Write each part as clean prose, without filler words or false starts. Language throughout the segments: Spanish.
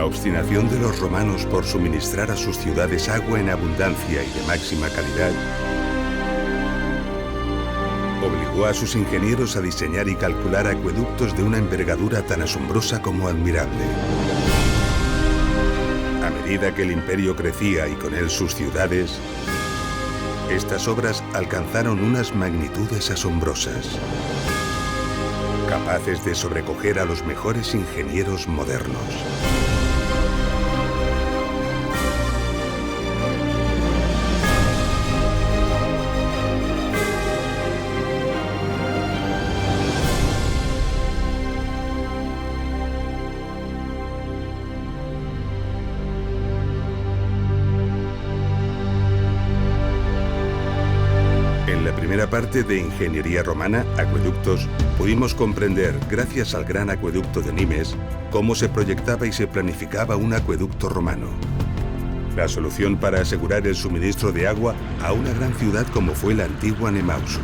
obstinación de los romanos por suministrar a sus ciudades agua en abundancia y de máxima calidad obligó a sus ingenieros a diseñar y calcular acueductos de una envergadura tan asombrosa como admirable. A medida que el imperio crecía y con él sus ciudades, estas obras alcanzaron unas magnitudes asombrosas, capaces de sobrecoger a los mejores ingenieros modernos. Parte de ingeniería romana, acueductos, pudimos comprender, gracias al gran acueducto de Nimes, cómo se proyectaba y se planificaba un acueducto romano. La solución para asegurar el suministro de agua a una gran ciudad como fue la antigua Nemausus.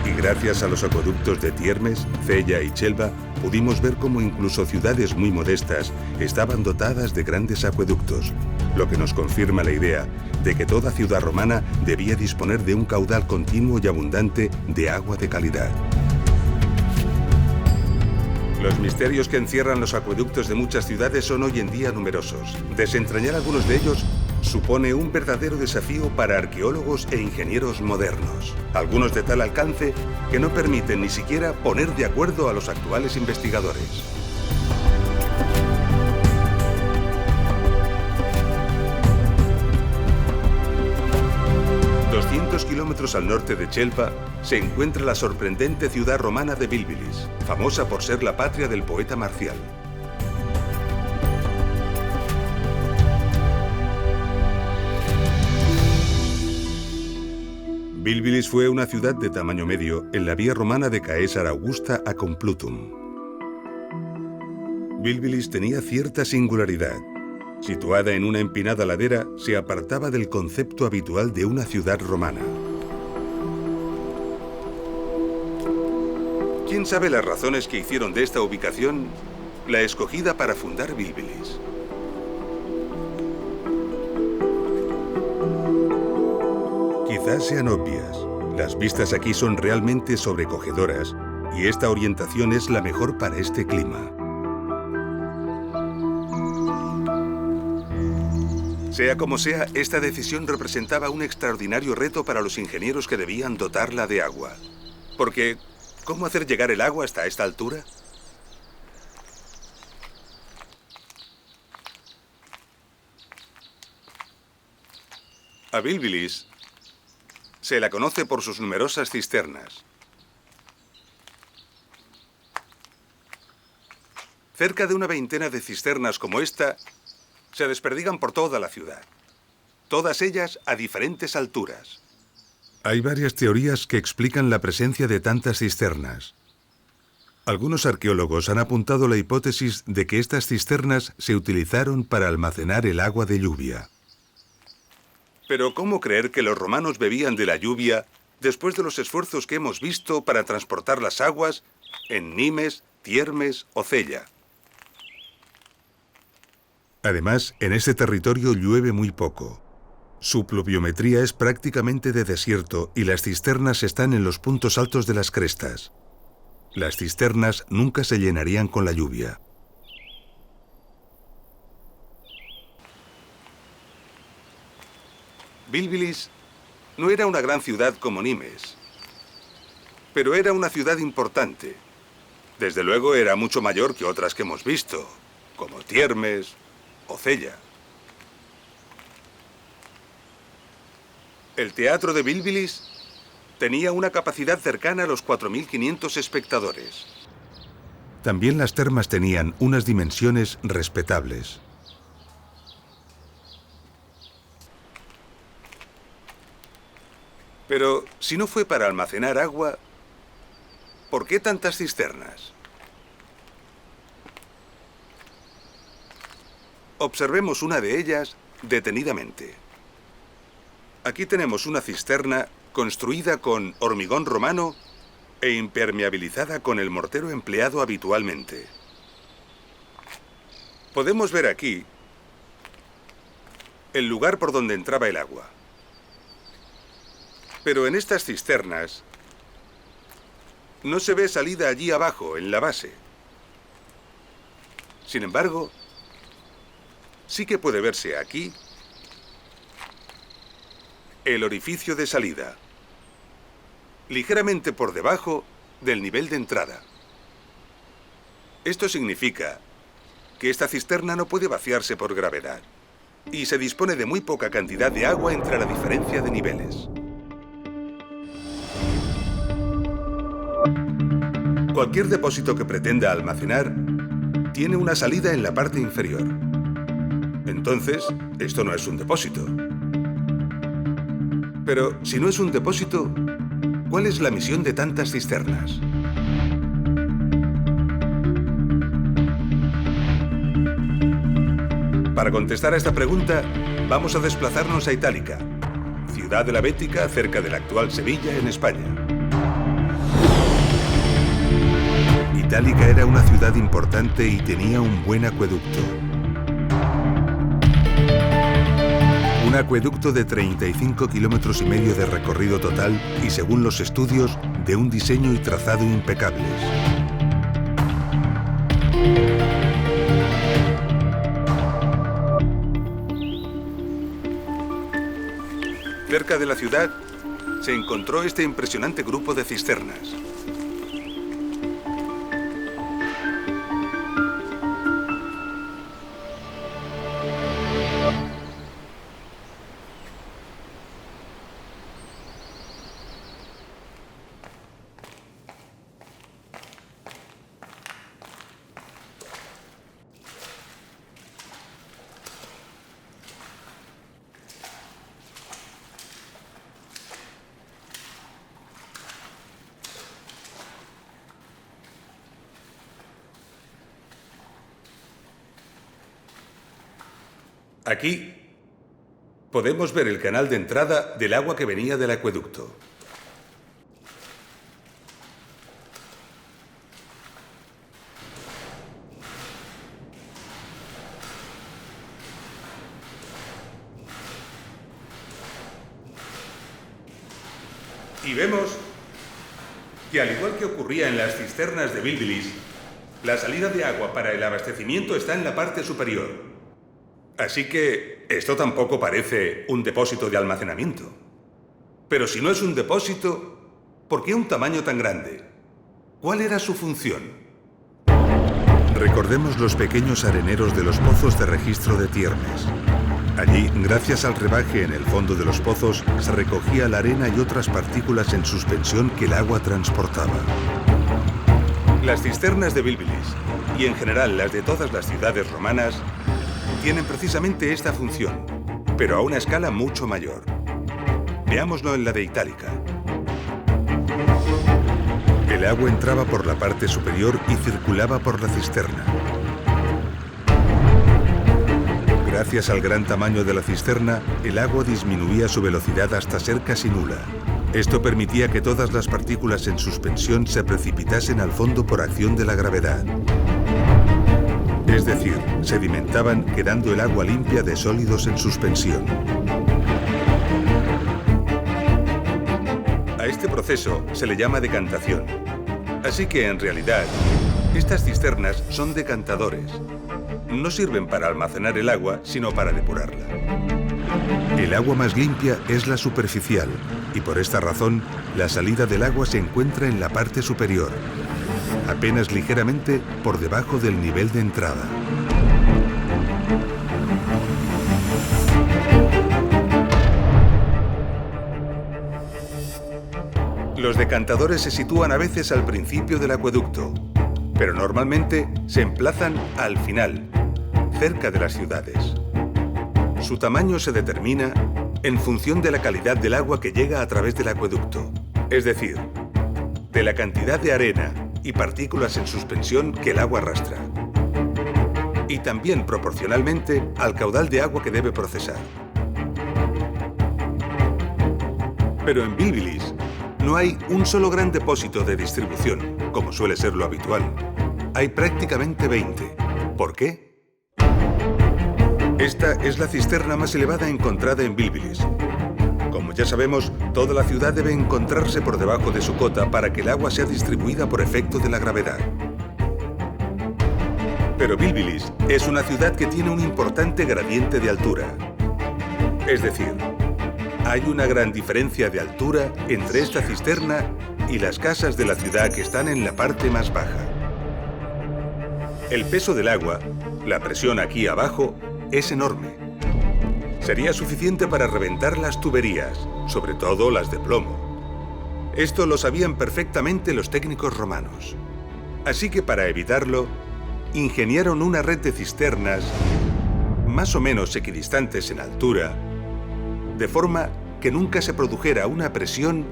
Y gracias a los acueductos de Tiermes, Cella y Chelva, pudimos ver cómo incluso ciudades muy modestas estaban dotadas de grandes acueductos, lo que nos confirma la idea de que toda ciudad romana debía disponer de un caudal continuo y abundante de agua de calidad. Los misterios que encierran los acueductos de muchas ciudades son hoy en día numerosos. Desentrañar algunos de ellos supone un verdadero desafío para arqueólogos e ingenieros modernos, algunos de tal alcance que no permiten ni siquiera poner de acuerdo a los actuales investigadores. Kilómetros al norte de Chelva se encuentra la sorprendente ciudad romana de Bilbilis, famosa por ser la patria del poeta Marcial. Bilbilis fue una ciudad de tamaño medio en la vía romana de Caesar Augusta a Complutum. Bilbilis tenía cierta singularidad. Situada en una empinada ladera, se apartaba del concepto habitual de una ciudad romana. ¿Quién sabe las razones que hicieron de esta ubicación la escogida para fundar Bilbilis? Quizás sean obvias. Las vistas aquí son realmente sobrecogedoras y esta orientación es la mejor para este clima. Sea como sea, esta decisión representaba un extraordinario reto para los ingenieros que debían dotarla de agua. Porque, ¿cómo hacer llegar el agua hasta esta altura? A Bilbilis se la conoce por sus numerosas cisternas. Cerca de una veintena de cisternas como esta se desperdigan por toda la ciudad, todas ellas a diferentes alturas. Hay varias teorías que explican la presencia de tantas cisternas. Algunos arqueólogos han apuntado la hipótesis de que estas cisternas se utilizaron para almacenar el agua de lluvia. Pero ¿cómo creer que los romanos bebían de la lluvia después de los esfuerzos que hemos visto para transportar las aguas en Nimes, Tiermes o Cella? Además, en este territorio llueve muy poco. Su pluviometría es prácticamente de desierto y las cisternas están en los puntos altos de las crestas. Las cisternas nunca se llenarían con la lluvia. Bilbilis no era una gran ciudad como Nimes, pero era una ciudad importante. Desde luego era mucho mayor que otras que hemos visto, como Tiermes o Cella. El teatro de Bilbilis tenía una capacidad cercana a los 4.500 espectadores. También las termas tenían unas dimensiones respetables. Pero si no fue para almacenar agua, ¿por qué tantas cisternas? Observemos una de ellas detenidamente. Aquí tenemos una cisterna construida con hormigón romano e impermeabilizada con el mortero empleado habitualmente. Podemos ver aquí el lugar por donde entraba el agua. Pero en estas cisternas no se ve salida allí abajo, en la base. Sin embargo, sí que puede verse aquí el orificio de salida, ligeramente por debajo del nivel de entrada. Esto significa que esta cisterna no puede vaciarse por gravedad y se dispone de muy poca cantidad de agua entre la diferencia de niveles. Cualquier depósito que pretenda almacenar tiene una salida en la parte inferior. Entonces, esto no es un depósito. Pero si no es un depósito, ¿cuál es la misión de tantas cisternas? Para contestar a esta pregunta, vamos a desplazarnos a Itálica, ciudad de la Bética, cerca de la actual Sevilla, en España. Itálica era una ciudad importante y tenía un buen acueducto. Un acueducto de 35 kilómetros y medio de recorrido total y, según los estudios, de un diseño y trazado impecables. Cerca de la ciudad se encontró este impresionante grupo de cisternas. Aquí podemos ver el canal de entrada del agua que venía del acueducto. Y vemos que, al igual que ocurría en las cisternas de Bilbilis, la salida de agua para el abastecimiento está en la parte superior. Así que esto tampoco parece un depósito de almacenamiento. Pero si no es un depósito, ¿por qué un tamaño tan grande? ¿Cuál era su función? Recordemos los pequeños areneros de los pozos de registro de Tiermes. Allí, gracias al rebaje en el fondo de los pozos, se recogía la arena y otras partículas en suspensión que el agua transportaba. Las cisternas de Bilbilis, y en general las de todas las ciudades romanas, tienen precisamente esta función, pero a una escala mucho mayor. Veámoslo en la de Itálica. El agua entraba por la parte superior y circulaba por la cisterna. Gracias al gran tamaño de la cisterna, el agua disminuía su velocidad hasta ser casi nula. Esto permitía que todas las partículas en suspensión se precipitasen al fondo por acción de la gravedad. Es decir, sedimentaban, quedando el agua limpia de sólidos en suspensión. A este proceso se le llama decantación. Así que, en realidad, estas cisternas son decantadores. No sirven para almacenar el agua, sino para depurarla. El agua más limpia es la superficial, y por esta razón, la salida del agua se encuentra en la parte superior, apenas ligeramente por debajo del nivel de entrada. Los decantadores se sitúan a veces al principio del acueducto, pero normalmente se emplazan al final, cerca de las ciudades. Su tamaño se determina en función de la calidad del agua que llega a través del acueducto, es decir, de la cantidad de arena y partículas en suspensión que el agua arrastra, y también proporcionalmente al caudal de agua que debe procesar. Pero en Bilbilis no hay un solo gran depósito de distribución, como suele ser lo habitual. Hay prácticamente 20. ¿Por qué? Esta es la cisterna más elevada encontrada en Bilbilis. Como ya sabemos, toda la ciudad debe encontrarse por debajo de su cota para que el agua sea distribuida por efecto de la gravedad. Pero Bilbilis es una ciudad que tiene un importante gradiente de altura. Es decir, hay una gran diferencia de altura entre esta cisterna y las casas de la ciudad que están en la parte más baja. El peso del agua, la presión aquí abajo, es enorme. Sería suficiente para reventar las tuberías, sobre todo las de plomo. Esto lo sabían perfectamente los técnicos romanos. Así que para evitarlo, ingeniaron una red de cisternas más o menos equidistantes en altura, de forma que nunca se produjera una presión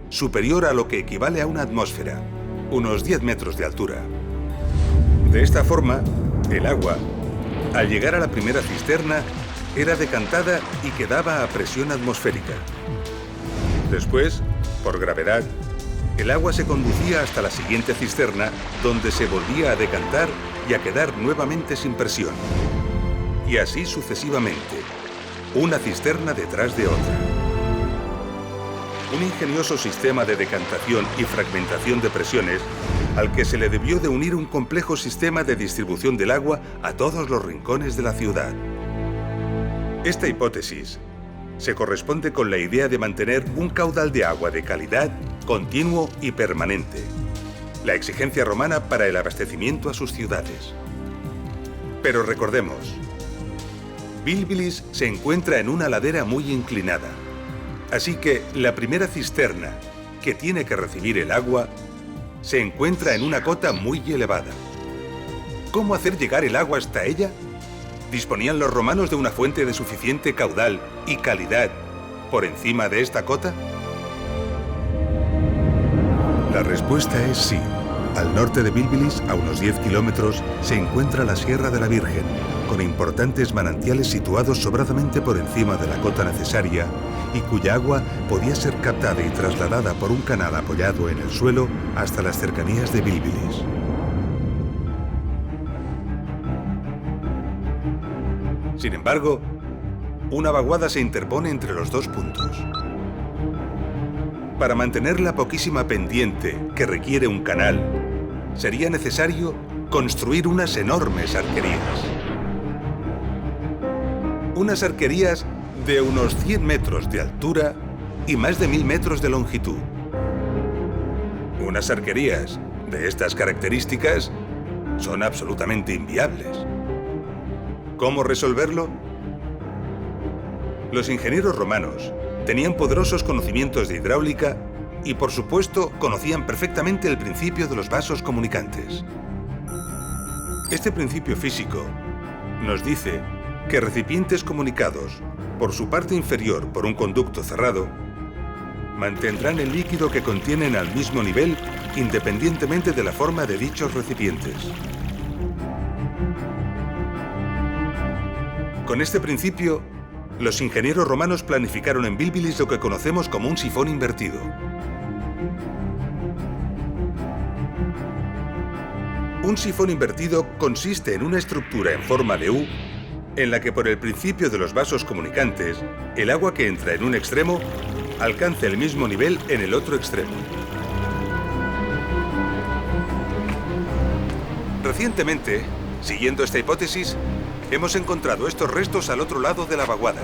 superior a lo que equivale a una atmósfera, unos 10 metros de altura. De esta forma, el agua, al llegar a la primera cisterna, era decantada y quedaba a presión atmosférica. Después, por gravedad, el agua se conducía hasta la siguiente cisterna, donde se volvía a decantar y a quedar nuevamente sin presión. Y así sucesivamente, una cisterna detrás de otra. Un ingenioso sistema de decantación y fragmentación de presiones al que se le debió de unir un complejo sistema de distribución del agua a todos los rincones de la ciudad. Esta hipótesis se corresponde con la idea de mantener un caudal de agua de calidad, continuo y permanente, la exigencia romana para el abastecimiento a sus ciudades. Pero recordemos, Bilbilis se encuentra en una ladera muy inclinada, así que la primera cisterna, que tiene que recibir el agua, se encuentra en una cota muy elevada. ¿Cómo hacer llegar el agua hasta ella? ¿Disponían los romanos de una fuente de suficiente caudal y calidad por encima de esta cota? La respuesta es sí. Al norte de Bilbilis, a unos 10 kilómetros, se encuentra la Sierra de la Virgen, con importantes manantiales situados sobradamente por encima de la cota necesaria y cuya agua podía ser captada y trasladada por un canal apoyado en el suelo hasta las cercanías de Bilbilis. Sin embargo, una vaguada se interpone entre los dos puntos. Para mantener la poquísima pendiente que requiere un canal, sería necesario construir unas enormes arquerías. Unas arquerías de unos 100 metros de altura y más de 1000 metros de longitud. Unas arquerías de estas características son absolutamente inviables. ¿Cómo resolverlo? Los ingenieros romanos tenían poderosos conocimientos de hidráulica y, por supuesto, conocían perfectamente el principio de los vasos comunicantes. Este principio físico nos dice que recipientes comunicados por su parte inferior por un conducto cerrado mantendrán el líquido que contienen al mismo nivel independientemente de la forma de dichos recipientes. Con este principio, los ingenieros romanos planificaron en Bilbilis lo que conocemos como un sifón invertido. Un sifón invertido consiste en una estructura en forma de U en la que por el principio de los vasos comunicantes, el agua que entra en un extremo alcanza el mismo nivel en el otro extremo. Recientemente, siguiendo esta hipótesis, hemos encontrado estos restos al otro lado de la vaguada.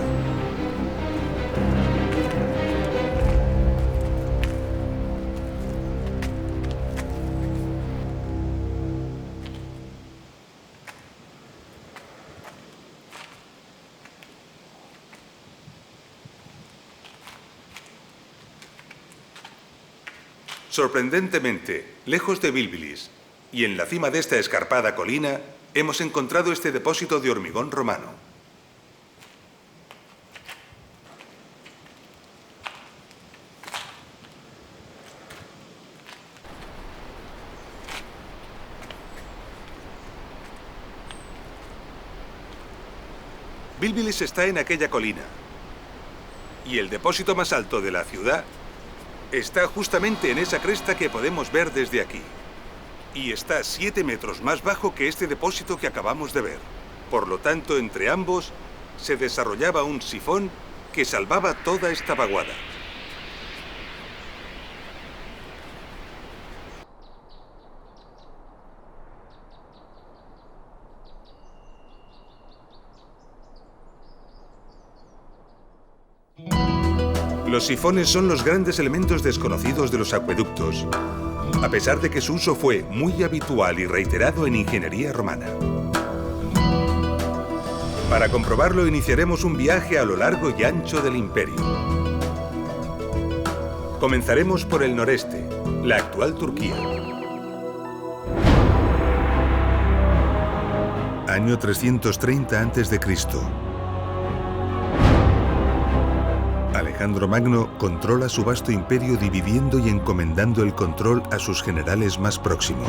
Sorprendentemente, lejos de Bilbilis y en la cima de esta escarpada colina, hemos encontrado este depósito de hormigón romano. Bilbilis está en aquella colina y el depósito más alto de la ciudad está justamente en esa cresta que podemos ver desde aquí. Y está 7 metros más bajo que este depósito que acabamos de ver. Por lo tanto, entre ambos se desarrollaba un sifón que salvaba toda esta vaguada. Los sifones son los grandes elementos desconocidos de los acueductos, a pesar de que su uso fue muy habitual y reiterado en ingeniería romana. Para comprobarlo, iniciaremos un viaje a lo largo y ancho del imperio. Comenzaremos por el noreste, la actual Turquía. Año 330 a.C. Alejandro Magno controla su vasto imperio dividiendo y encomendando el control a sus generales más próximos.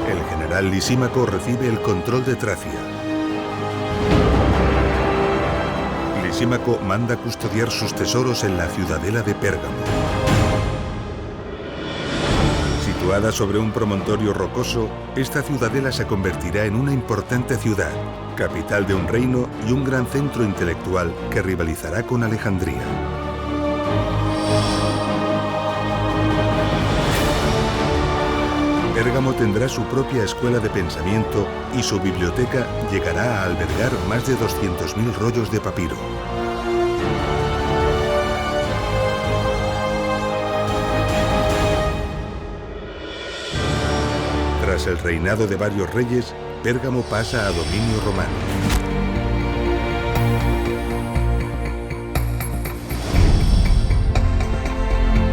El general Lisímaco recibe el control de Tracia. Lisímaco manda custodiar sus tesoros en la ciudadela de Pérgamo. Situada sobre un promontorio rocoso, esta ciudadela se convertirá en una importante ciudad, capital de un reino y un gran centro intelectual que rivalizará con Alejandría. Pérgamo tendrá su propia escuela de pensamiento y su biblioteca llegará a albergar más de 200.000 rollos de papiro. Tras el reinado de varios reyes, Pérgamo pasa a dominio romano.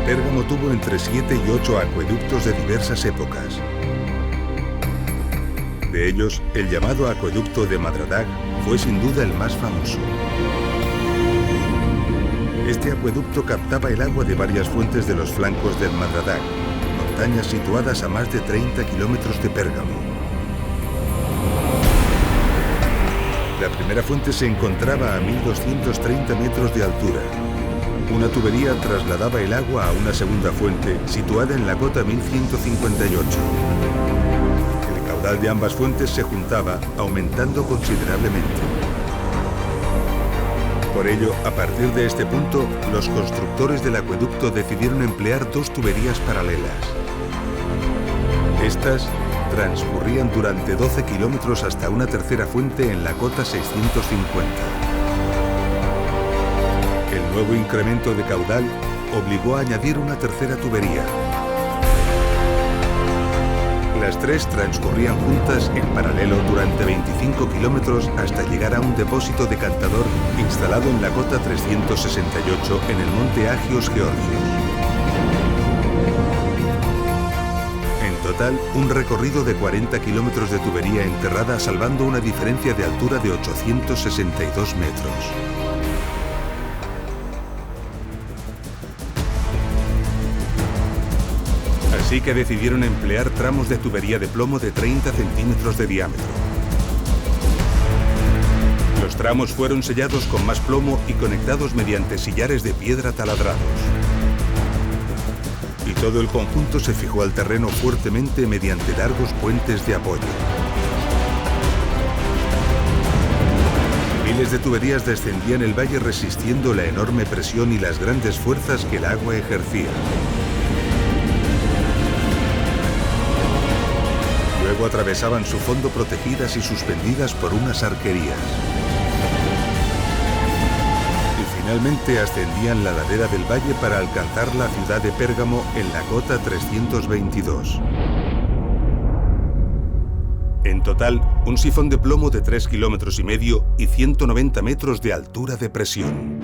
Pérgamo tuvo entre 7 y 8 acueductos de diversas épocas. De ellos, el llamado acueducto de Madradag fue sin duda el más famoso. Este acueducto captaba el agua de varias fuentes de los flancos del Madradag, montañas situadas a más de 30 kilómetros de Pérgamo. La primera fuente se encontraba a 1.230 metros de altura. Una tubería trasladaba el agua a una segunda fuente situada en la cota 1158. El caudal de ambas fuentes se juntaba, aumentando considerablemente. Por ello, a partir de este punto, los constructores del acueducto decidieron emplear dos tuberías paralelas. Estas transcurrían durante 12 kilómetros hasta una tercera fuente en la cota 650. El nuevo incremento de caudal obligó a añadir una tercera tubería. Las tres transcurrían juntas en paralelo durante 25 kilómetros hasta llegar a un depósito decantador instalado en la cota 368 en el monte Agios Georgios. En total, un recorrido de 40 kilómetros de tubería enterrada salvando una diferencia de altura de 862 metros. Así que decidieron emplear tramos de tubería de plomo de 30 centímetros de diámetro. Los tramos fueron sellados con más plomo y conectados mediante sillares de piedra taladrados. Y todo el conjunto se fijó al terreno fuertemente mediante largos puentes de apoyo. Miles de tuberías descendían el valle resistiendo la enorme presión y las grandes fuerzas que el agua ejercía. Luego atravesaban su fondo protegidas y suspendidas por unas arquerías. Y finalmente ascendían la ladera del valle para alcanzar la ciudad de Pérgamo en la cota 322. En total, un sifón de plomo de 3,5 kilómetros y 190 metros de altura de presión.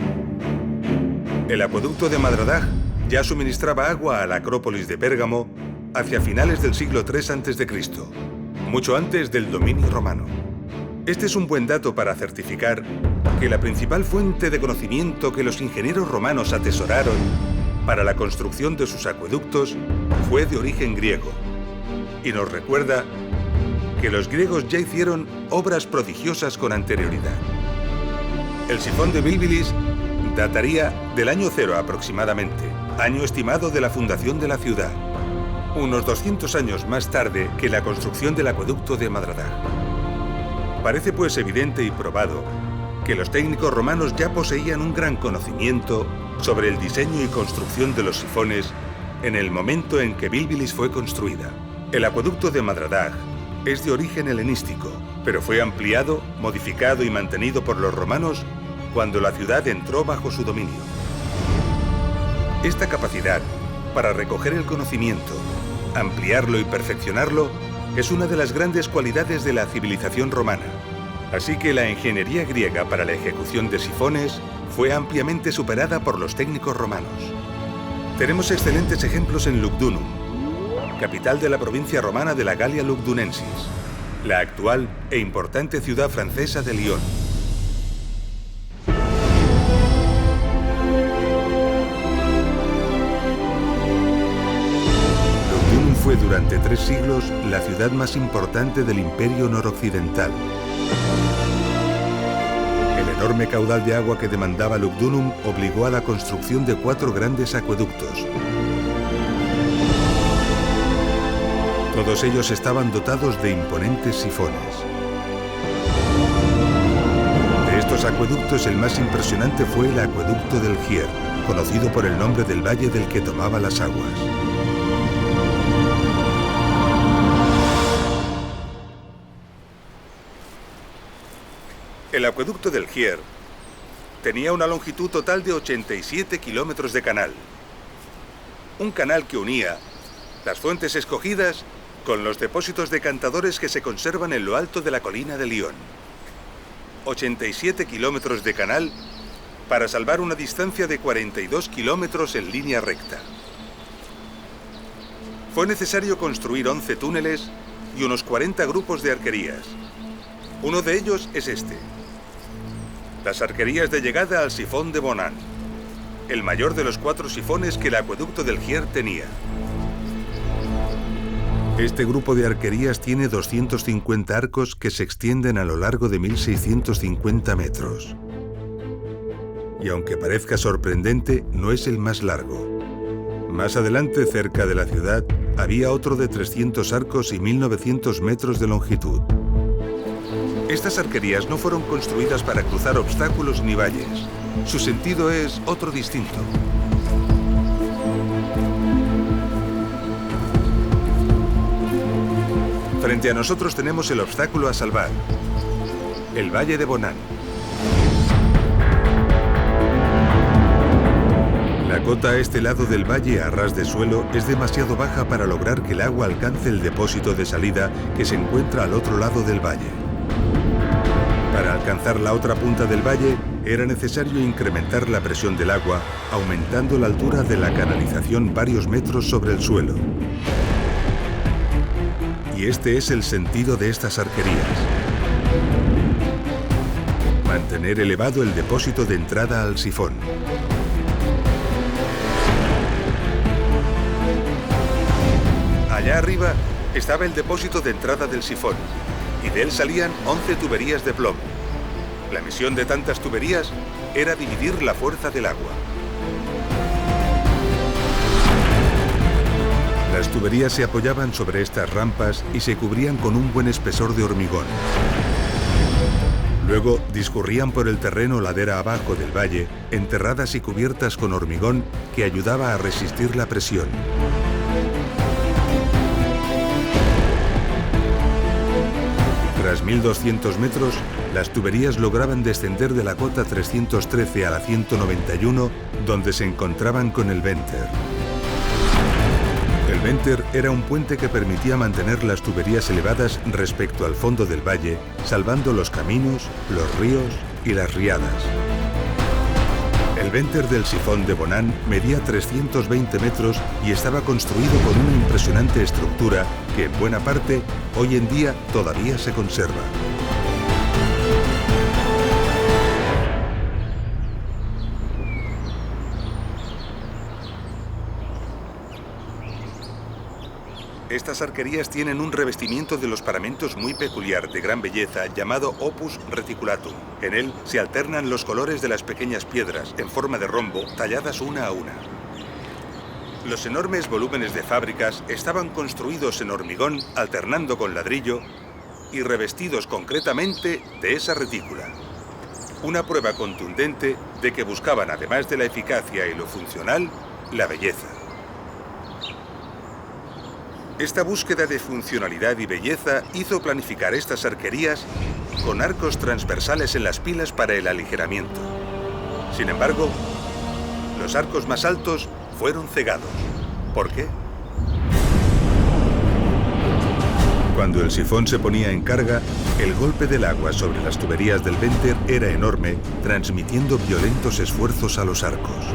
El acueducto de Madradag ya suministraba agua a la Acrópolis de Pérgamo hacia finales del siglo III a.C., mucho antes del dominio romano. Este es un buen dato para certificar que la principal fuente de conocimiento que los ingenieros romanos atesoraron para la construcción de sus acueductos fue de origen griego y nos recuerda que los griegos ya hicieron obras prodigiosas con anterioridad. El sifón de Bilbilis dataría del año 0 aproximadamente, año estimado de la fundación de la ciudad, unos 200 años más tarde que la construcción del acueducto de Madradag. Parece pues evidente y probado que los técnicos romanos ya poseían un gran conocimiento sobre el diseño y construcción de los sifones en el momento en que Bilbilis fue construida. El acueducto de Madradag es de origen helenístico, pero fue ampliado, modificado y mantenido por los romanos cuando la ciudad entró bajo su dominio. Esta capacidad para recoger el conocimiento, ampliarlo y perfeccionarlo es una de las grandes cualidades de la civilización romana. Así que la ingeniería griega para la ejecución de sifones fue ampliamente superada por los técnicos romanos. Tenemos excelentes ejemplos en Lugdunum, capital de la provincia romana de la Galia Lugdunensis, la actual e importante ciudad francesa de Lyon. Lugdunum fue durante 3 siglos la ciudad más importante del Imperio Noroccidental. El enorme caudal de agua que demandaba Lugdunum obligó a la construcción de 4 grandes acueductos. Todos ellos estaban dotados de imponentes sifones. De estos acueductos, el más impresionante fue el acueducto del Gier, conocido por el nombre del valle del que tomaba las aguas. El acueducto del Gier tenía una longitud total de 87 kilómetros de canal. Un canal que unía las fuentes escogidas con los depósitos decantadores que se conservan en lo alto de la colina de Lyon. 87 kilómetros de canal para salvar una distancia de 42 kilómetros en línea recta. Fue necesario construir 11 túneles y unos 40 grupos de arquerías. Uno de ellos es este: las arquerías de llegada al sifón de Bonan, el mayor de los 4 sifones que el acueducto del Gier tenía. Este grupo de arquerías tiene 250 arcos que se extienden a lo largo de 1.650 metros. Y aunque parezca sorprendente, no es el más largo. Más adelante, cerca de la ciudad, había otro de 300 arcos y 1.900 metros de longitud. Estas arquerías no fueron construidas para cruzar obstáculos ni valles. Su sentido es otro distinto. Frente a nosotros tenemos el obstáculo a salvar, el Valle de Bonan. La cota a este lado del valle, a ras de suelo, es demasiado baja para lograr que el agua alcance el depósito de salida que se encuentra al otro lado del valle. Para alcanzar la otra punta del valle, era necesario incrementar la presión del agua, aumentando la altura de la canalización varios metros sobre el suelo. Y este es el sentido de estas arquerías: mantener elevado el depósito de entrada al sifón. Allá arriba estaba el depósito de entrada del sifón, y de él salían 11 tuberías de plomo. La misión de tantas tuberías era dividir la fuerza del agua. Las tuberías se apoyaban sobre estas rampas y se cubrían con un buen espesor de hormigón. Luego discurrían por el terreno ladera abajo del valle, enterradas y cubiertas con hormigón que ayudaba a resistir la presión. Tras 1.200 metros, las tuberías lograban descender de la cota 313 a la 191, donde se encontraban con el Venter. El Venter era un puente que permitía mantener las tuberías elevadas respecto al fondo del valle, salvando los caminos, los ríos y las riadas. El Venter del sifón de Bonan medía 320 metros y estaba construido con una impresionante estructura que, en buena parte, hoy en día todavía se conserva. Estas arquerías tienen un revestimiento de los paramentos muy peculiar, de gran belleza, llamado opus reticulatum. En él se alternan los colores de las pequeñas piedras, en forma de rombo, talladas una a una. Los enormes volúmenes de fábricas estaban construidos en hormigón, alternando con ladrillo, y revestidos concretamente de esa retícula. Una prueba contundente de que buscaban, además de la eficacia y lo funcional, la belleza. Esta búsqueda de funcionalidad y belleza hizo planificar estas arquerías con arcos transversales en las pilas para el aligeramiento. Sin embargo, los arcos más altos fueron cegados. ¿Por qué? Cuando el sifón se ponía en carga, el golpe del agua sobre las tuberías del Venter era enorme, transmitiendo violentos esfuerzos a los arcos.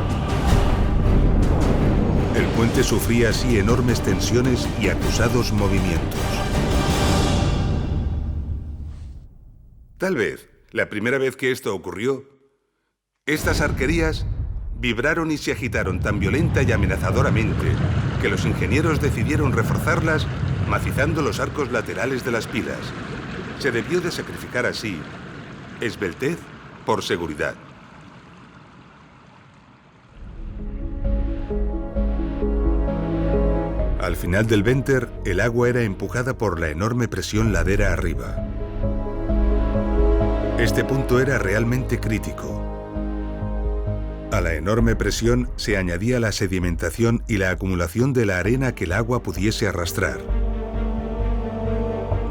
El puente sufría así enormes tensiones y acusados movimientos. Tal vez, la primera vez que esto ocurrió, estas arquerías vibraron y se agitaron tan violenta y amenazadoramente que los ingenieros decidieron reforzarlas macizando los arcos laterales de las pilas. Se debió de sacrificar así esbeltez por seguridad. Al final del Venter, el agua era empujada por la enorme presión ladera arriba. Este punto era realmente crítico. A la enorme presión se añadía la sedimentación y la acumulación de la arena que el agua pudiese arrastrar.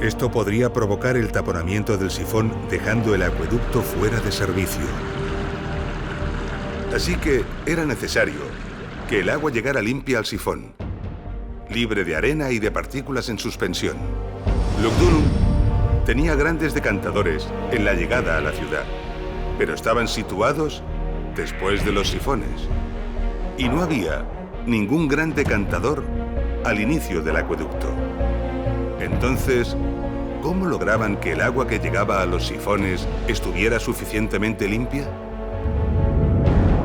Esto podría provocar el taponamiento del sifón, dejando el acueducto fuera de servicio. Así que era necesario que el agua llegara limpia al sifón, libre de arena y de partículas en suspensión. Lugdunum tenía grandes decantadores en la llegada a la ciudad, pero estaban situados después de los sifones. Y no había ningún gran decantador al inicio del acueducto. Entonces, ¿cómo lograban que el agua que llegaba a los sifones estuviera suficientemente limpia?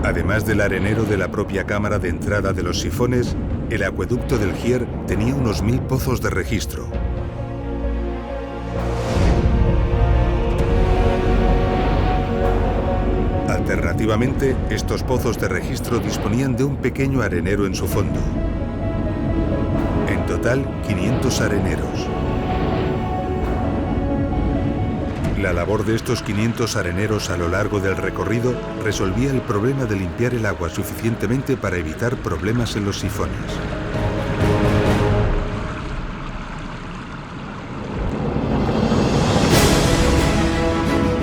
Además del arenero de la propia cámara de entrada de los sifones, el acueducto del Gier tenía unos 1000 pozos de registro. Alternativamente, estos pozos de registro disponían de un pequeño arenero en su fondo. En total, 500 areneros. La labor de estos 500 areneros a lo largo del recorrido resolvía el problema de limpiar el agua suficientemente para evitar problemas en los sifones.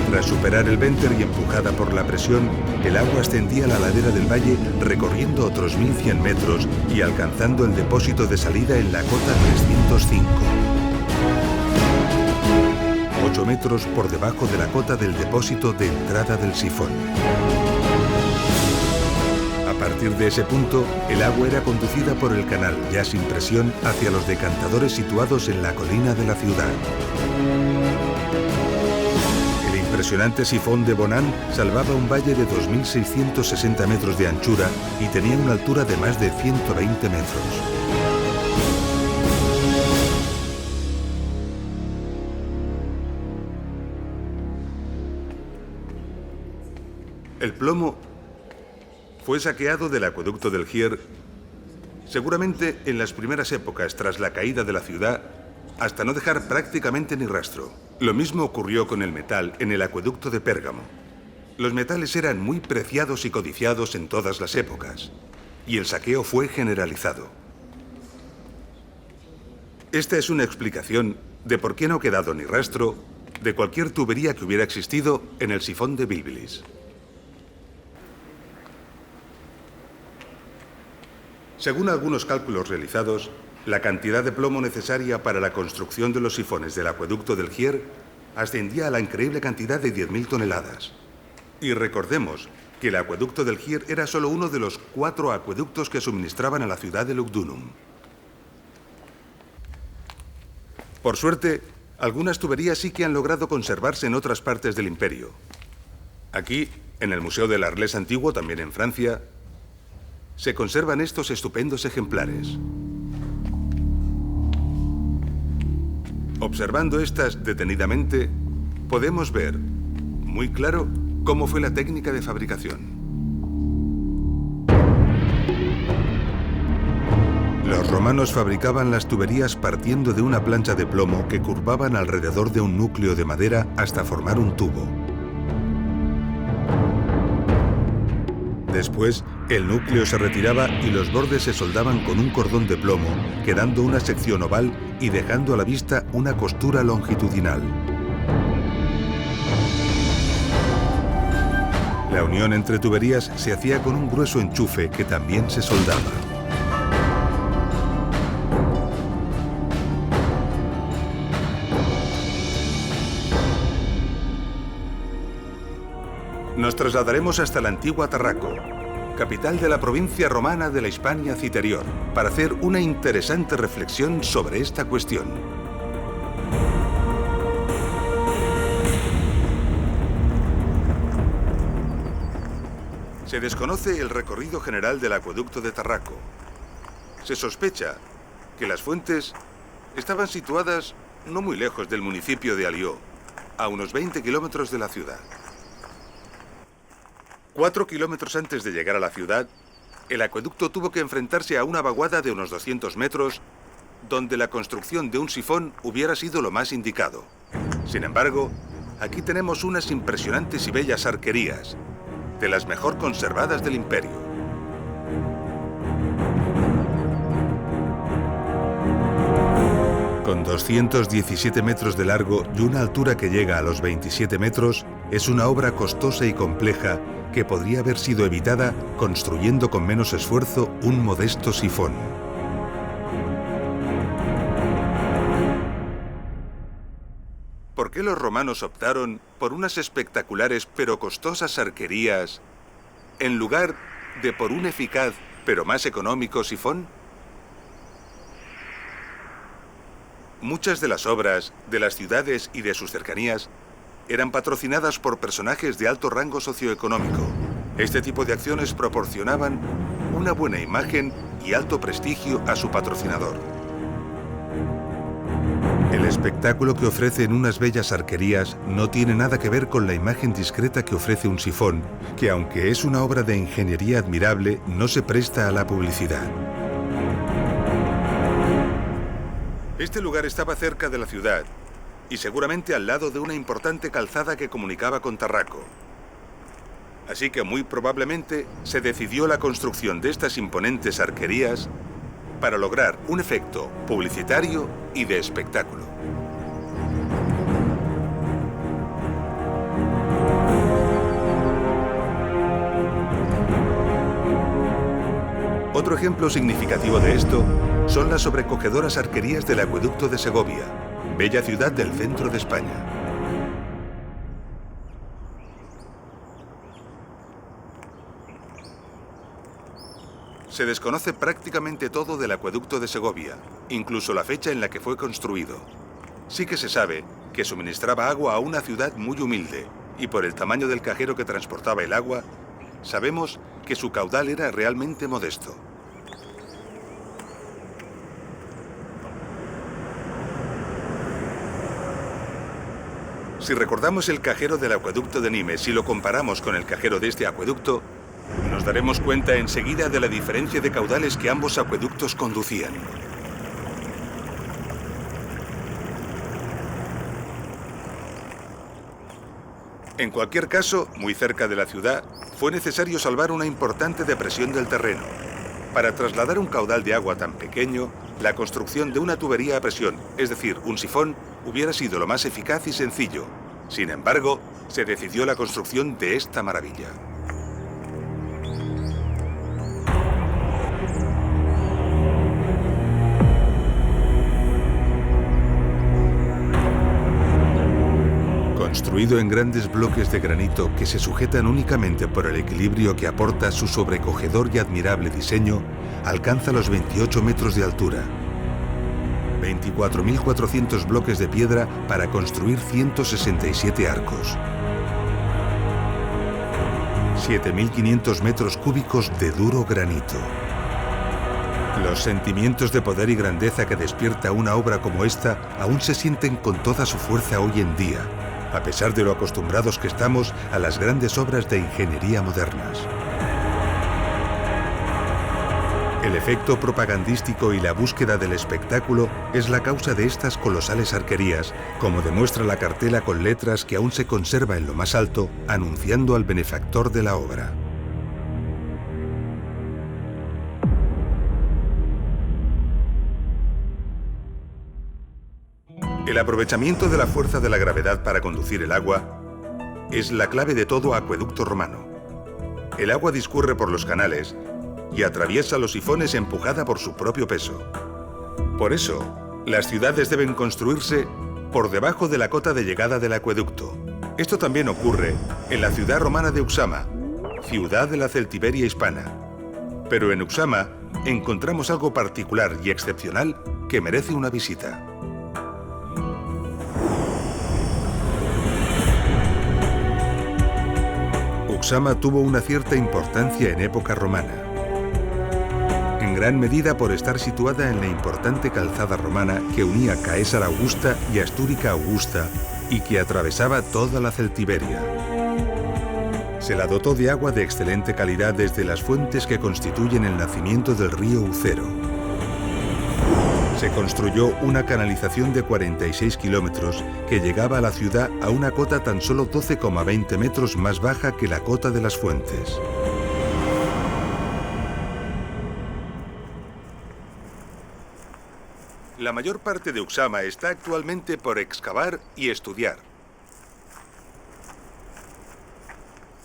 Tras superar el Venter y empujada por la presión, el agua ascendía a la ladera del valle recorriendo otros 1100 metros y alcanzando el depósito de salida en la cota 305. 8 metros por debajo de la cota del depósito de entrada del sifón. A partir de ese punto, el agua era conducida por el canal, ya sin presión, hacia los decantadores situados en la colina de la ciudad. El impresionante sifón de Bonan salvaba un valle de 2.660 metros de anchura y tenía una altura de más de 120 metros. El plomo fue saqueado del acueducto del Gier, seguramente en las primeras épocas tras la caída de la ciudad, hasta no dejar prácticamente ni rastro. Lo mismo ocurrió con el metal en el acueducto de Pérgamo. Los metales eran muy preciados y codiciados en todas las épocas, y el saqueo fue generalizado. Esta es una explicación de por qué no ha quedado ni rastro de cualquier tubería que hubiera existido en el sifón de Bilbilis. Según algunos cálculos realizados, la cantidad de plomo necesaria para la construcción de los sifones del acueducto del Gier ascendía a la increíble cantidad de 10.000 toneladas. Y recordemos que el acueducto del Gier era solo uno de los 4 acueductos que suministraban a la ciudad de Lugdunum. Por suerte, algunas tuberías sí que han logrado conservarse en otras partes del imperio. Aquí, en el Museo del Arles Antiguo, también en Francia, se conservan estos estupendos ejemplares. Observando estas detenidamente, podemos ver muy claro cómo fue la técnica de fabricación. Los romanos fabricaban las tuberías partiendo de una plancha de plomo que curvaban alrededor de un núcleo de madera hasta formar un tubo. Después, el núcleo se retiraba y los bordes se soldaban con un cordón de plomo, quedando una sección oval y dejando a la vista una costura longitudinal. La unión entre tuberías se hacía con un grueso enchufe que también se soldaba. Nos trasladaremos hasta la antigua Tarraco, capital de la provincia romana de la Hispania Citerior, para hacer una interesante reflexión sobre esta cuestión. Se desconoce el recorrido general del acueducto de Tarraco. Se sospecha que las fuentes estaban situadas no muy lejos del municipio de Alió, a unos 20 kilómetros de la ciudad. 4 kilómetros antes de llegar a la ciudad, el acueducto tuvo que enfrentarse a una vaguada de unos 200 metros, donde la construcción de un sifón hubiera sido lo más indicado. Sin embargo, aquí tenemos unas impresionantes y bellas arquerías, de las mejor conservadas del imperio. Con 217 metros de largo y una altura que llega a los 27 metros, es una obra costosa y compleja que podría haber sido evitada construyendo con menos esfuerzo un modesto sifón. ¿Por qué los romanos optaron por unas espectaculares pero costosas arquerías en lugar de por un eficaz pero más económico sifón? Muchas de las obras de las ciudades y de sus cercanías eran patrocinadas por personajes de alto rango socioeconómico. Este tipo de acciones proporcionaban una buena imagen y alto prestigio a su patrocinador. El espectáculo que ofrecen unas bellas arquerías no tiene nada que ver con la imagen discreta que ofrece un sifón, que aunque es una obra de ingeniería admirable, no se presta a la publicidad. Este lugar estaba cerca de la ciudad y seguramente al lado de una importante calzada que comunicaba con Tarraco. Así que muy probablemente se decidió la construcción de estas imponentes arquerías para lograr un efecto publicitario y de espectáculo. Otro ejemplo significativo de esto son las sobrecogedoras arquerías del acueducto de Segovia, bella ciudad del centro de España. Se desconoce prácticamente todo del acueducto de Segovia, incluso la fecha en la que fue construido. Sí que se sabe que suministraba agua a una ciudad muy humilde, y por el tamaño del cajero que transportaba el agua, sabemos que su caudal era realmente modesto. Si recordamos el cajero del acueducto de Nimes y lo comparamos con el cajero de este acueducto, nos daremos cuenta enseguida de la diferencia de caudales que ambos acueductos conducían. En cualquier caso, muy cerca de la ciudad, fue necesario salvar una importante depresión del terreno. Para trasladar un caudal de agua tan pequeño, la construcción de una tubería a presión, es decir, un sifón, hubiera sido lo más eficaz y sencillo. Sin embargo, se decidió la construcción de esta maravilla. Construido en grandes bloques de granito que se sujetan únicamente por el equilibrio que aporta su sobrecogedor y admirable diseño, alcanza los 28 metros de altura. 24.400 bloques de piedra para construir 167 arcos. 7.500 metros cúbicos de duro granito. Los sentimientos de poder y grandeza que despierta una obra como esta aún se sienten con toda su fuerza hoy en día, a pesar de lo acostumbrados que estamos a las grandes obras de ingeniería modernas. El efecto propagandístico y la búsqueda del espectáculo es la causa de estas colosales arquerías, como demuestra la cartela con letras que aún se conserva en lo más alto, anunciando al benefactor de la obra. El aprovechamiento de la fuerza de la gravedad para conducir el agua es la clave de todo acueducto romano. El agua discurre por los canales y atraviesa los sifones empujada por su propio peso. Por eso, las ciudades deben construirse por debajo de la cota de llegada del acueducto. Esto también ocurre en la ciudad romana de Uxama, ciudad de la Celtiberia hispana. Pero en Uxama encontramos algo particular y excepcional que merece una visita. Uxama tuvo una cierta importancia en época romana, en gran medida por estar situada en la importante calzada romana que unía Caesar Augusta y Astúrica Augusta y que atravesaba toda la Celtiberia. Se la dotó de agua de excelente calidad desde las fuentes que constituyen el nacimiento del río Ucero. Se construyó una canalización de 46 kilómetros que llegaba a la ciudad a una cota tan solo 12,20 metros más baja que la cota de las fuentes. La mayor parte de Uxama está actualmente por excavar y estudiar.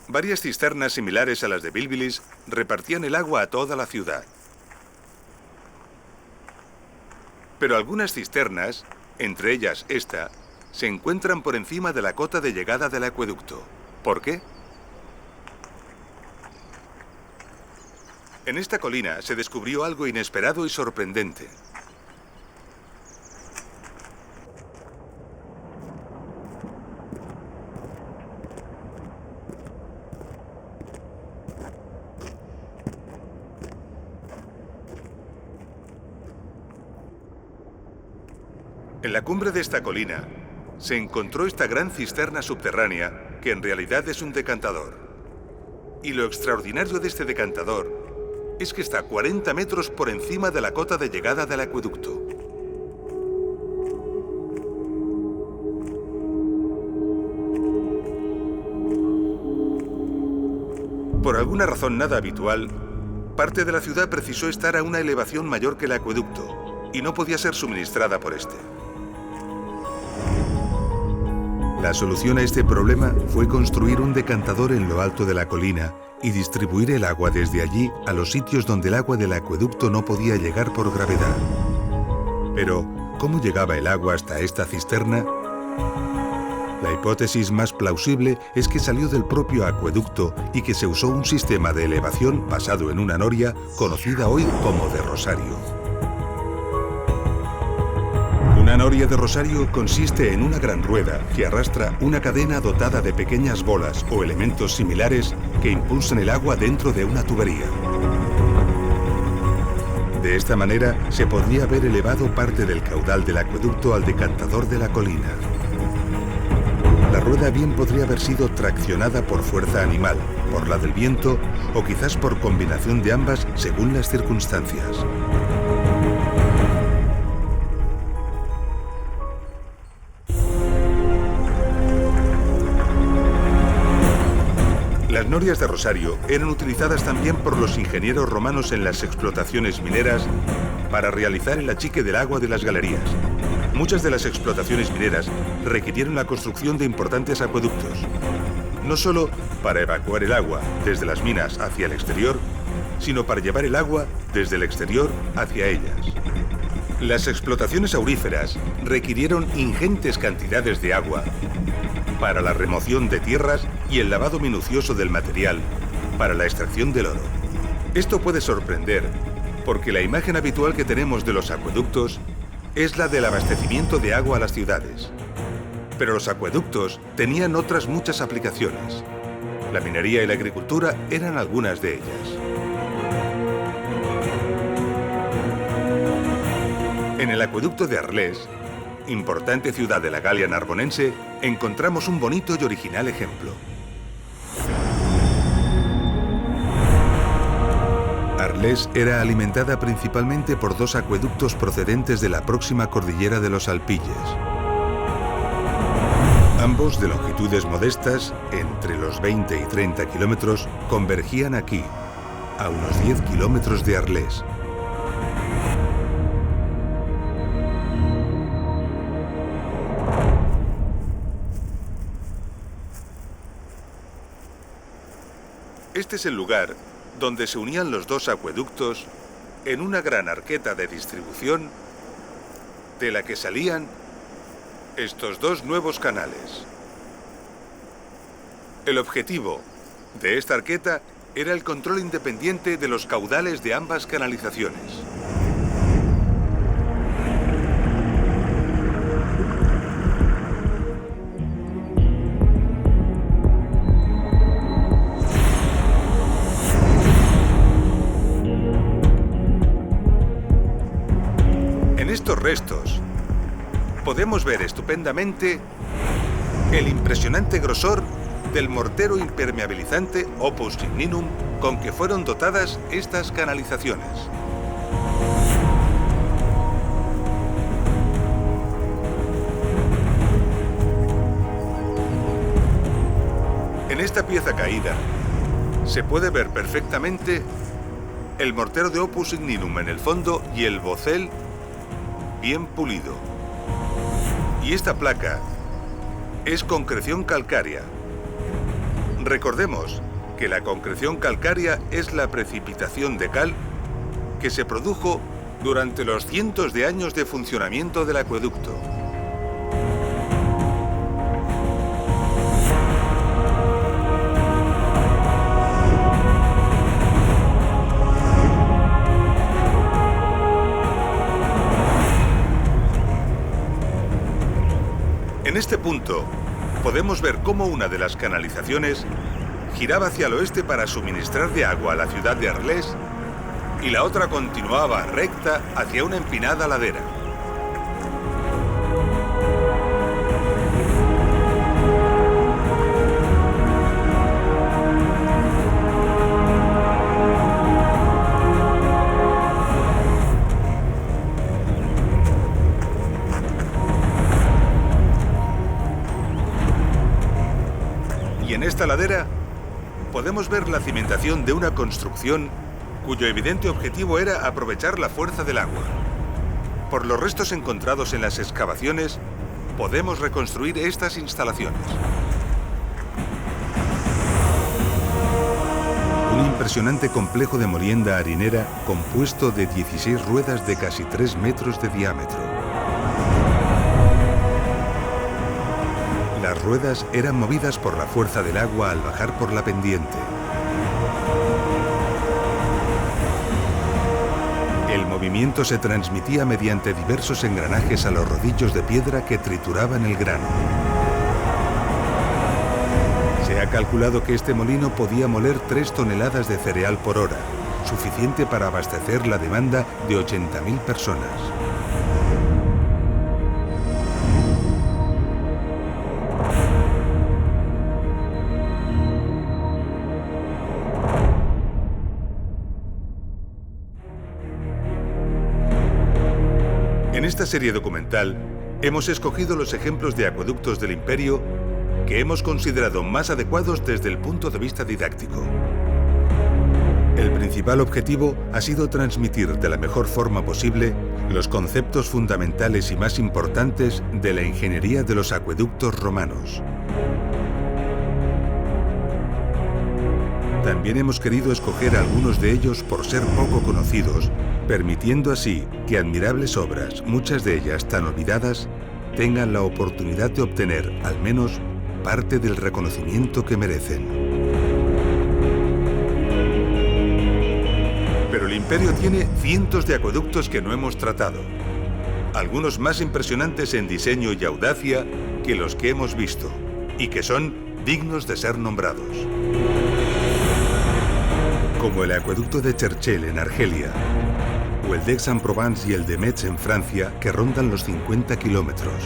Varias cisternas similares a las de Bilbilis repartían el agua a toda la ciudad. Pero algunas cisternas, entre ellas esta, se encuentran por encima de la cota de llegada del acueducto. ¿Por qué? En esta colina se descubrió algo inesperado y sorprendente. En la cumbre de esta colina se encontró esta gran cisterna subterránea que en realidad es un decantador. Y lo extraordinario de este decantador es que está 40 metros por encima de la cota de llegada del acueducto. Por alguna razón nada habitual, parte de la ciudad precisó estar a una elevación mayor que el acueducto y no podía ser suministrada por este. La solución a este problema fue construir un decantador en lo alto de la colina y distribuir el agua desde allí a los sitios donde el agua del acueducto no podía llegar por gravedad. Pero, ¿cómo llegaba el agua hasta esta cisterna? La hipótesis más plausible es que salió del propio acueducto y que se usó un sistema de elevación basado en una noria conocida hoy como de Rosario. Una noria de Rosario consiste en una gran rueda que arrastra una cadena dotada de pequeñas bolas o elementos similares que impulsan el agua dentro de una tubería. De esta manera se podría haber elevado parte del caudal del acueducto al decantador de la colina. La rueda bien podría haber sido traccionada por fuerza animal, por la del viento o quizás por combinación de ambas según las circunstancias. Las norias de Rosario eran utilizadas también por los ingenieros romanos en las explotaciones mineras para realizar el achique del agua de las galerías. Muchas de las explotaciones mineras requirieron la construcción de importantes acueductos, no solo para evacuar el agua desde las minas hacia el exterior, sino para llevar el agua desde el exterior hacia ellas. Las explotaciones auríferas requirieron ingentes cantidades de agua para la remoción de tierras y el lavado minucioso del material para la extracción del oro. Esto puede sorprender porque la imagen habitual que tenemos de los acueductos es la del abastecimiento de agua a las ciudades. Pero los acueductos tenían otras muchas aplicaciones. La minería y la agricultura eran algunas de ellas. En el acueducto de Arles, importante ciudad de la Galia narbonense, encontramos un bonito y original ejemplo. Arles era alimentada principalmente por dos acueductos procedentes de la próxima cordillera de los Alpilles. Ambos, de longitudes modestas, entre los 20 y 30 kilómetros, convergían aquí, a unos 10 kilómetros de Arles. Este es el lugar donde se unían los dos acueductos en una gran arqueta de distribución de la que salían estos dos nuevos canales. El objetivo de esta arqueta era el control independiente de los caudales de ambas canalizaciones. En estos restos podemos ver estupendamente el impresionante grosor del mortero impermeabilizante Opus Igninum con que fueron dotadas estas canalizaciones. En esta pieza caída se puede ver perfectamente el mortero de Opus Igninum en el fondo y el bocel bien pulido. Y esta placa es concreción calcárea. Recordemos que la concreción calcárea es la precipitación de cal que se produjo durante los cientos de años de funcionamiento del acueducto. En este punto, podemos ver cómo una de las canalizaciones giraba hacia el oeste para suministrar de agua a la ciudad de Arles y la otra continuaba recta hacia una empinada ladera. Y en esta ladera podemos ver la cimentación de una construcción cuyo evidente objetivo era aprovechar la fuerza del agua. Por los restos encontrados en las excavaciones, podemos reconstruir estas instalaciones. Un impresionante complejo de molienda harinera compuesto de 16 ruedas de casi 3 metros de diámetro. Las ruedas eran movidas por la fuerza del agua al bajar por la pendiente. El movimiento se transmitía mediante diversos engranajes a los rodillos de piedra que trituraban el grano. Se ha calculado que este molino podía moler 3 toneladas de cereal por hora, suficiente para abastecer la demanda de 80.000 personas. En esta serie documental hemos escogido los ejemplos de acueductos del Imperio que hemos considerado más adecuados desde el punto de vista didáctico. El principal objetivo ha sido transmitir de la mejor forma posible los conceptos fundamentales y más importantes de la ingeniería de los acueductos romanos. También hemos querido escoger algunos de ellos por ser poco conocidos, permitiendo así que admirables obras, muchas de ellas tan olvidadas, tengan la oportunidad de obtener, al menos, parte del reconocimiento que merecen. Pero el Imperio tiene cientos de acueductos que no hemos tratado, algunos más impresionantes en diseño y audacia que los que hemos visto, y que son dignos de ser nombrados. Como el acueducto de Cherchell en Argelia, o el d'Aix-en-Provence y el de Metz en Francia, que rondan los 50 kilómetros,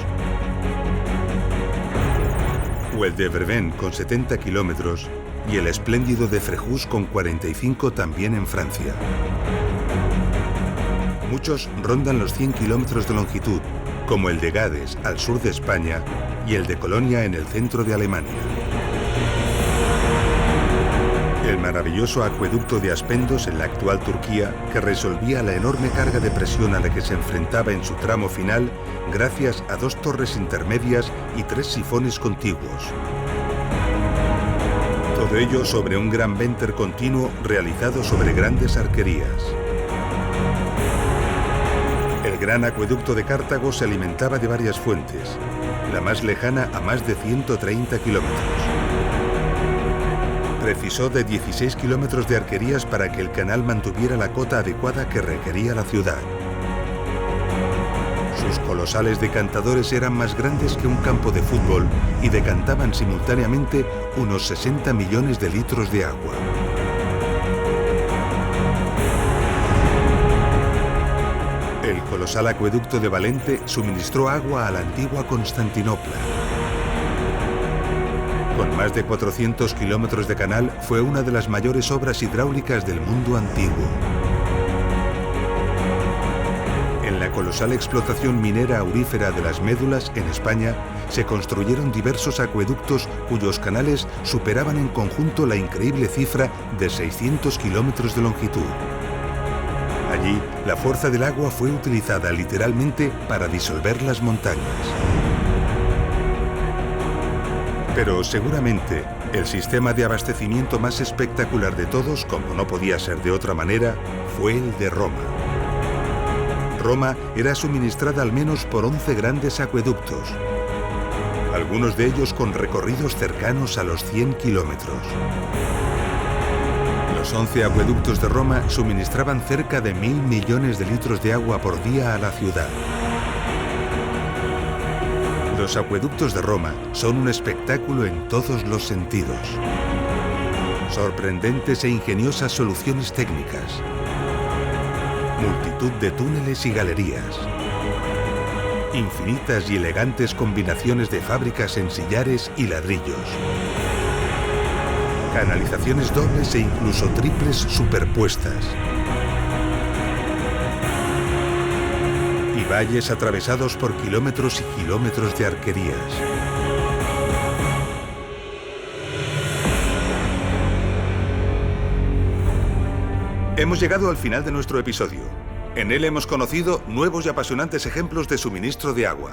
o el de Vervins con 70 kilómetros y el espléndido de Fréjus con 45 también en Francia. Muchos rondan los 100 kilómetros de longitud, como el de Gades al sur de España y el de Colonia en el centro de Alemania. El maravilloso acueducto de Aspendos en la actual Turquía, que resolvía la enorme carga de presión a la que se enfrentaba en su tramo final gracias a 2 torres intermedias y 3 sifones contiguos. Todo ello sobre un gran venter continuo realizado sobre grandes arquerías. El gran acueducto de Cartago se alimentaba de varias fuentes, la más lejana a más de 130 kilómetros. Precisó de 16 kilómetros de arquerías para que el canal mantuviera la cota adecuada que requería la ciudad. Sus colosales decantadores eran más grandes que un campo de fútbol y decantaban simultáneamente unos 60 millones de litros de agua. El colosal acueducto de Valente suministró agua a la antigua Constantinopla. Con más de 400 kilómetros de canal, fue una de las mayores obras hidráulicas del mundo antiguo. En la colosal explotación minera aurífera de las Médulas, en España, se construyeron diversos acueductos cuyos canales superaban en conjunto la increíble cifra de 600 kilómetros de longitud. Allí, la fuerza del agua fue utilizada literalmente para disolver las montañas. Pero seguramente el sistema de abastecimiento más espectacular de todos, como no podía ser de otra manera, fue el de Roma. Roma era suministrada al menos por 11 grandes acueductos, algunos de ellos con recorridos cercanos a los 100 kilómetros. Los 11 acueductos de Roma suministraban cerca de 1.000 millones de litros de agua por día a la ciudad. Los acueductos de Roma son un espectáculo en todos los sentidos. Sorprendentes e ingeniosas soluciones técnicas. Multitud de túneles y galerías. Infinitas y elegantes combinaciones de fábricas en sillares y ladrillos. Canalizaciones dobles e incluso triples superpuestas. Y valles atravesados por kilómetros y kilómetros de arquerías. Hemos llegado al final de nuestro episodio. En él hemos conocido nuevos y apasionantes ejemplos de suministro de agua.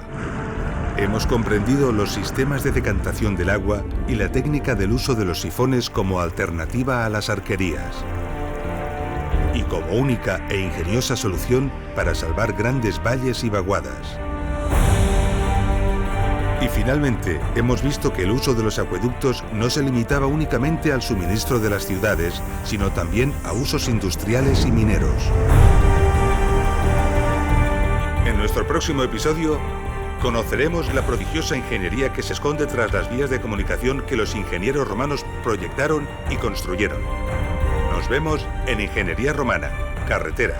Hemos comprendido los sistemas de decantación del agua y la técnica del uso de los sifones como alternativa a las arquerías. Y como única e ingeniosa solución para salvar grandes valles y vaguadas. Y finalmente, hemos visto que el uso de los acueductos no se limitaba únicamente al suministro de las ciudades, sino también a usos industriales y mineros. En nuestro próximo episodio, conoceremos la prodigiosa ingeniería que se esconde tras las vías de comunicación que los ingenieros romanos proyectaron y construyeron. Nos vemos en Ingeniería Romana, Carreteras.